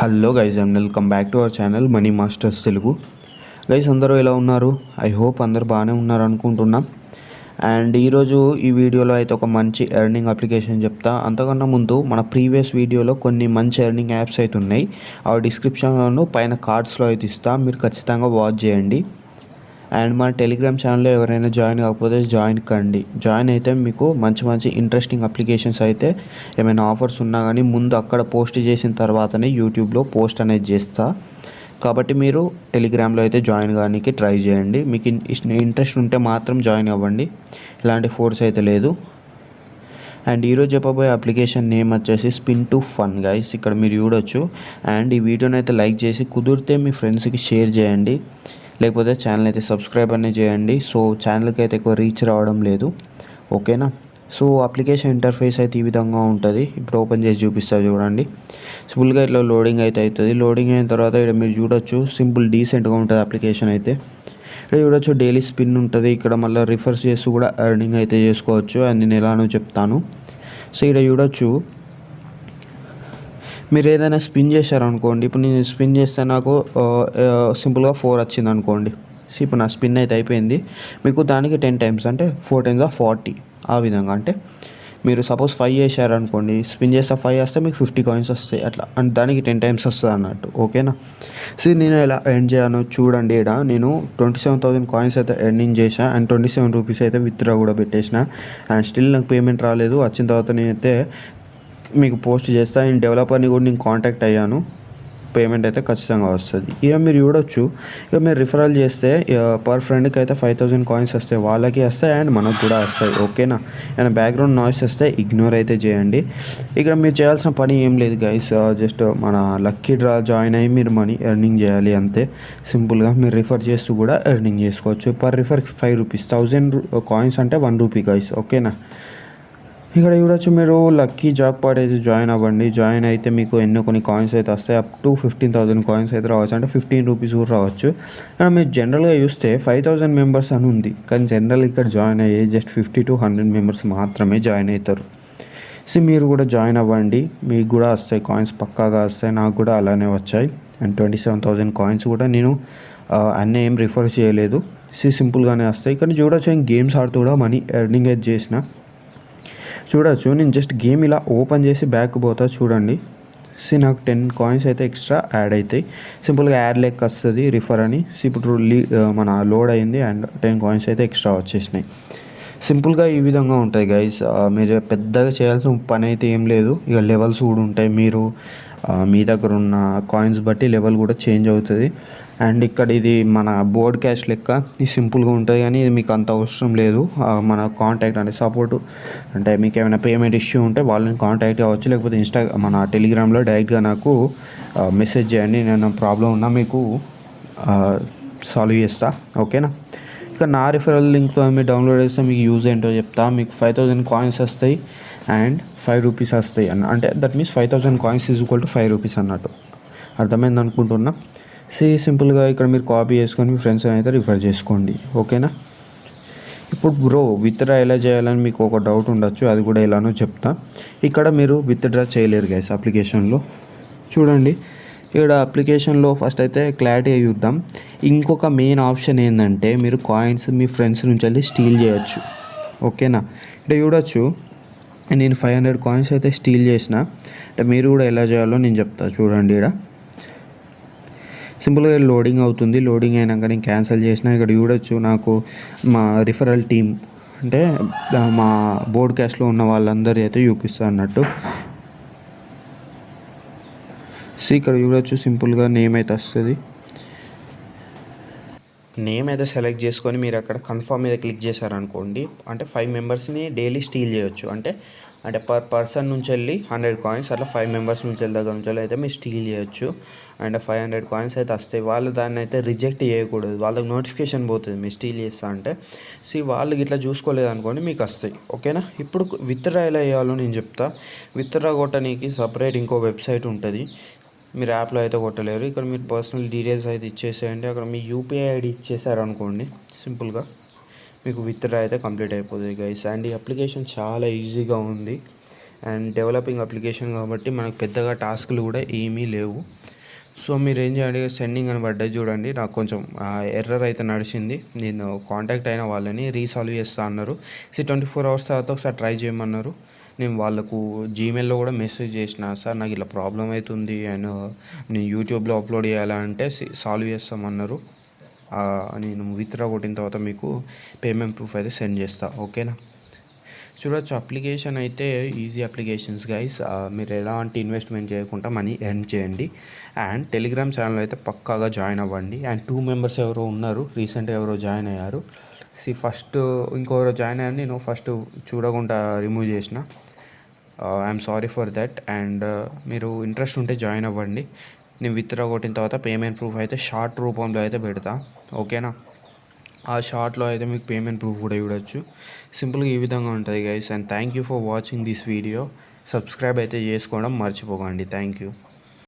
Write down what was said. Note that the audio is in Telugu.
Hello guys and welcome back to our channel money masters Telugu. Guys అందరూ ఎలా ఉన్నారు? ఐ హోప్ అందరూ బాగానే ఉన్నారు అనుకుంటున్నాం. అండ్ ఈరోజు ఈ వీడియోలో అయితే ఒక మంచి ఎర్నింగ్ అప్లికేషన్ చెప్తా. అంతకన్నా ముందు మన ప్రీవియస్ వీడియోలో కొన్ని మంచి ఎర్నింగ్ యాప్స్ అయితే ఉన్నాయి. ఆ డిస్క్రిప్షన్లోనూ పైన కార్డ్స్లో అయితే ఇస్తా, మీరు ఖచ్చితంగా వాచ్ చేయండి. అండ్ మన టెలిగ్రామ్ ఛానల్లో ఎవరైనా జాయిన్ కాకపోతే జాయిన్ కండి. జాయిన్ అయితే మీకు మంచి మంచి ఇంట్రెస్టింగ్ అప్లికేషన్స్ అయితే ఏమైనా ఆఫర్స్ ఉన్నా కానీ ముందు అక్కడ పోస్ట్ చేసిన తర్వాతనే యూట్యూబ్లో పోస్ట్ అనేది చేస్తా. కాబట్టి మీరు టెలిగ్రామ్లో అయితే జాయిన్ కానీకి ట్రై చేయండి. మీకు ఇంట్రెస్ట్ ఉంటే మాత్రం జాయిన్ అవ్వండి, ఇలాంటి ఫోర్స్ అయితే లేదు. అండ్ ఈరోజు చెప్పబోయే అప్లికేషన్ నేమ్ వచ్చేసి స్పిన్ టు ఫన్ గైస్, ఇక్కడ మీరు చూడొచ్చు. అండ్ ఈ వీడియోని అయితే లైక్ చేసి కుదిరితే మీ ఫ్రెండ్స్కి షేర్ చేయండి, లేకపోతే ఛానల్ అయితే సబ్స్క్రైబ్ అనేది చేయండి. సో ఛానల్కి అయితే ఎక్కువ రీచ్ రావడం లేదు, ఓకేనా. సో అప్లికేషన్ ఇంటర్ఫేస్ అయితే ఈ విధంగా ఉంటుంది. ఇప్పుడు ఓపెన్ చేసి చూపిస్తా చూడండి. సింపుల్గా ఇట్లా లోడింగ్ అయితే అవుతుంది. లోడింగ్ అయిన తర్వాత ఇక్కడ మీరు చూడొచ్చు, సింపుల్ డీసెంట్గా ఉంటుంది అప్లికేషన్ అయితే. ఇక్కడ చూడొచ్చు డైలీ స్పిన్ ఉంటుంది. ఇక్కడ మళ్ళీ రిఫర్స్ చేస్తూ కూడా ఎర్నింగ్ అయితే చేసుకోవచ్చు, అది నేను ఎలానో చెప్తాను. సో ఇక్కడ చూడొచ్చు, మీరు ఏదైనా స్పిన్ చేశారనుకోండి. ఇప్పుడు నేను స్పిన్ చేస్తే నాకు సింపుల్గా 4 వచ్చింది అనుకోండి. సో ఇప్పుడు నా స్పిన్ అయితే అయిపోయింది. మీకు దానికి 10 టైమ్స్ అంటే 4 times 40 ఆ విధంగా. అంటే మీరు సపోజ్ 5 చేశారనుకోండి, స్పిన్ చేస్తే 5 వస్తే మీకు 50 కాయిన్స్ వస్తాయి అట్లా. అంటే దానికి 10 టైమ్స్ వస్తుంది అన్నట్టు, ఓకేనా. సో నేను ఎలా ఎర్న్ చేయను చూడండి. ఇక్కడ నేను 27,000 కాయిన్స్ అయితే ఎర్నింగ్ చేసా. అండ్ 27 రూపీస్ అయితే విత్డ్రా కూడా పెట్టేసిన. అండ్ స్టిల్ నాకు పేమెంట్ రాలేదు. వచ్చిన తర్వాత నేనైతే మీకు పోస్ట్ చేస్తా. అండ్ డెవలపర్ని కూడా నేను కాంటాక్ట్ అయ్యాను, పేమెంట్ అయితే ఖచ్చితంగా వస్తుంది. ఇక మీరు చూడొచ్చు, ఇక మీరు రిఫరల్ చేస్తే పర్ ఫ్రెండ్కి అయితే 5,000 కాయిన్స్ వస్తాయి, వాళ్ళకి వస్తాయి అండ్ మనకు కూడా వస్తాయి, ఓకేనా. అండ్ బ్యాక్గ్రౌండ్ నాయిస్ వస్తే ఇగ్నోర్ అయితే చేయండి. ఇక్కడ మీరు చేయాల్సిన పని ఏం లేదు గైస్, జస్ట్ మన లక్కీ డ్రా జాయిన్ అయ్యి మీరు మనీ ఎర్నింగ్ చేయాలి అంతే. సింపుల్గా మీరు రిఫర్ చేస్తూ కూడా ఎర్నింగ్ చేసుకోవచ్చు. పర్ రిఫర్కి 5 రూపీస్, 1000 కాయిన్స్ అంటే 1 రూపీ గైస్, ఓకేనా. ఇక్కడ చూడొచ్చు, మీరు లక్కీ జాక్పాట్ అయితే జాయిన్ అవ్వండి. జాయిన్ అయితే మీకు ఎన్నో కొన్ని కాయిన్స్ అయితే వస్తాయి. అప్ టు 15,000 కాయిన్స్ అయితే రావచ్చు, అంటే 15 రూపీస్ కూడా రావచ్చు. కానీ మీరు జనరల్గా చూస్తే 5,000 మెంబర్స్ అని ఉంది, కానీ జనరల్ ఇక్కడ జాయిన్ అయ్యే జస్ట్ 50 to 100 మెంబర్స్ మాత్రమే జాయిన్ అవుతారు. సో మీరు కూడా జాయిన్ అవ్వండి, మీకు కూడా వస్తాయి కాయిన్స్, పక్కాగా వస్తాయి. నాకు కూడా అలానే వచ్చాయి. అండ్ 27,000 కాయిన్స్ కూడా నేను అన్నీ ఏం రిఫర్ చేయలేదు. సో సింపుల్గానే వస్తాయి. ఇక్కడ చూడొచ్చు, నేను గేమ్స్ ఆడుతూ కూడా మనీ ఎర్నింగ్ అయితే చేసిన. చూడొచ్చు, నేను జస్ట్ గేమ్ ఇలా ఓపెన్ చేసి బ్యాక్ పోతా చూడండి. సో నాకు 10 కాయిన్స్ అయితే ఎక్స్ట్రా యాడ్ అవుతాయి. సింపుల్గా యాడ్ లెక్క వస్తుంది రిఫర్ అని. సో ఇప్పుడు మన లోడ్ అయింది అండ్ 10 కాయిన్స్ అయితే ఎక్స్ట్రా వచ్చేసినాయి. సింపుల్గా ఈ విధంగా ఉంటుంది గైస్. మీరు పెద్దగా చేయాల్సిన పని అయితే ఏం లేదు. ఇక లెవెల్స్ కూడా ఉంటాయి, మీరు మీ దగ్గర ఉన్న కాయిన్స్ బట్టి లెవెల్ కూడా చేంజ్ అవుతుంది. అండ్ ఇక్కడ ఇది మన బోర్డ్ క్యాష్ లెక్క, ఇది సింపుల్గా ఉంటుంది కానీ ఇది మీకు అంత అవసరం లేదు. మన కాంటాక్ట్ అంటే సపోర్టు, అంటే మీకు ఏమైనా పేమెంట్ ఇష్యూ ఉంటే వాళ్ళని కాంటాక్ట్ అవ్వచ్చు, లేకపోతే మన టెలిగ్రామ్లో డైరెక్ట్గా నాకు మెసేజ్ చేయండి. నేను ప్రాబ్లం ఉన్నా మీకు సాల్వ్ చేస్తా, ఓకేనా. ఇక నా రిఫరల్ లింక్తో మీరు డౌన్లోడ్ చేస్తే మీకు యూజ్ ఏంటో చెప్తా. మీకు 5,000 కాయిన్స్ వస్తాయి అండ్ 5 రూపీస్ వస్తాయి అంటే that means 5,000 coins is equal to 5 rupees అన్నట్టు. అర్థమైంది అనుకుంటున్నా. సింపుల్గా ఇక్కడ మీరు కాపీ చేసుకొని మీ ఫ్రెండ్స్ అయితే రిఫర్ చేసుకోండి, ఓకేనా. ఇప్పుడు బ్రో విత్డ్రా ఎలా చేయాలని మీకు ఒక డౌట్ ఉండొచ్చు, అది కూడా ఎలానో చెప్తా. ఇక్కడ మీరు విత్డ్రా చేయలేరు గైస్ అప్లికేషన్లో. చూడండి, ఇక్కడ అప్లికేషన్లో ఫస్ట్ అయితే క్లారిటీ చూద్దాం. ఇంకొక మెయిన్ ఆప్షన్ ఏంటంటే మీరు కాయిన్స్ మీ ఫ్రెండ్స్ నుంచి వెళ్ళి స్టీల్ చేయొచ్చు, ఓకేనా. ఇక్కడ చూడొచ్చు, నేను 500 కాయిన్స్ అయితే స్టీల్ చేసిన. అంటే మీరు కూడా ఎలా చేయాలో నేను చెప్తా చూడండి. ఇక్కడ సింపుల్గా లోడింగ్ అవుతుంది. లోడింగ్ అయినాక నేను క్యాన్సిల్ చేసిన. ఇక్కడ చూడొచ్చు, నాకు మా రిఫరల్ టీమ్ అంటే మా బోర్డ్ క్యాష్లో ఉన్న వాళ్ళందరూ అయితే చూపిస్తారు అన్నట్టు. సో ఇక్కడ చూడొచ్చు, సింపుల్గా నేమ్ అయితే వస్తుంది. నేమ్ అయితే సెలెక్ట్ చేసుకొని మీరు అక్కడ కన్ఫర్మ్ మీద క్లిక్ చేశారనుకోండి, అంటే 5 మెంబర్స్ని డైలీ స్టీల్ చేయొచ్చు. అంటే పర్ పర్సన్ నుంచి వెళ్ళి 100 కాయిన్స్, అట్లా 5 మెంబర్స్ నుంచి దగ్గర నుంచి అయితే మీరు స్టీల్ చేయొచ్చు. అండ్ 500 కాయిన్స్ అయితే వస్తాయి. వాళ్ళు దాన్ని అయితే రిజెక్ట్ చేయకూడదు, వాళ్ళకి నోటిఫికేషన్ పోతుంది మీరు స్టీల్ చేస్తా అంటే. వాళ్ళకి ఇట్లా చూసుకోలేదు అనుకోండి, మీకు వస్తాయి, ఓకేనా. ఇప్పుడు విత్డ్రా ఎలా చేయాలో నేను చెప్తా. విత్డ్రా కొట్టడానికి సపరేట్ ఇంకో వెబ్సైట్ ఉంటుంది, మీరు యాప్లో అయితే కొట్టలేరు. ఇక్కడ మీరు పర్సనల్ డీటెయిల్స్ అయితే ఇచ్చేసేయండి. అక్కడ మీ యూపీఐ ఐడి ఇచ్చేసారనుకోండి, సింపుల్గా మీకు విత్డ్రా అయితే కంప్లీట్ అయిపోతుంది గైస్. అండ్ ఈ అప్లికేషన్ చాలా ఈజీగా ఉంది అండ్ డెవలపింగ్ అప్లికేషన్ కాబట్టి మనకు పెద్దగా టాస్క్లు కూడా ఏమీ లేవు. సో మీరేం చేయండి, సెండింగ్ అని పడ్డది చూడండి, నాకు కొంచెం ఎర్రర్ అయితే నడిచింది. నేను కాంటాక్ట్ అయిన వాళ్ళని రీసాల్వ్ చేస్తా అన్నారు. 24 అవర్స్ తర్వాత ఒకసారి ట్రై చేయమన్నారు. నేను వాళ్ళకు జీమెయిల్లో కూడా మెసేజ్ చేసిన, సార్ నాకు ఇలా ప్రాబ్లం అవుతుంది అండ్ నేను యూట్యూబ్లో అప్లోడ్ చేయాలంటే సాల్వ్ చేస్తామన్నారు. నేను విత్డ్రా కొట్టిన తర్వాత మీకు పేమెంట్ ప్రూఫ్ అయితే సెండ్ చేస్తా, ఓకేనా. చూడొచ్చు, అప్లికేషన్ అయితే ఈజీ అప్లికేషన్స్ గైస్. మీరు ఎలాంటి ఇన్వెస్ట్మెంట్ చేయకుండా మనీ ఎర్న్ చేయండి. అండ్ టెలిగ్రామ్ ఛానల్ అయితే పక్కాగా జాయిన్ అవ్వండి. అండ్ 2 మెంబర్స్ ఎవరో ఉన్నారు, రీసెంట్గా ఎవరో జాయిన్ అయ్యారు. ఫస్ట్ ఇంకెవరో జాయిన్ అయ్యారు, నేను ఫస్ట్ చూడకుండా రిమూవ్ చేసిన. I'm sorry for that. And మీరు ఇంట్రెస్ట్ ఉంటే జాయిన్ అవ్వండి. నేను విత్డ్రా కొట్టిన తర్వాత పేమెంట్ ప్రూఫ్ అయితే షార్ట్ రూపంలో అయితే పెడతా, ఓకేనా. ఆ షార్ట్లో అయితే మీకు పేమెంట్ ప్రూఫ్ కూడా చూడొచ్చు. సింపుల్గా ఈ విధంగా ఉంటుంది guys. And thank you for watching this video. Subscribe అయితే చేసుకోవడం మర్చిపోకండి. Thank you.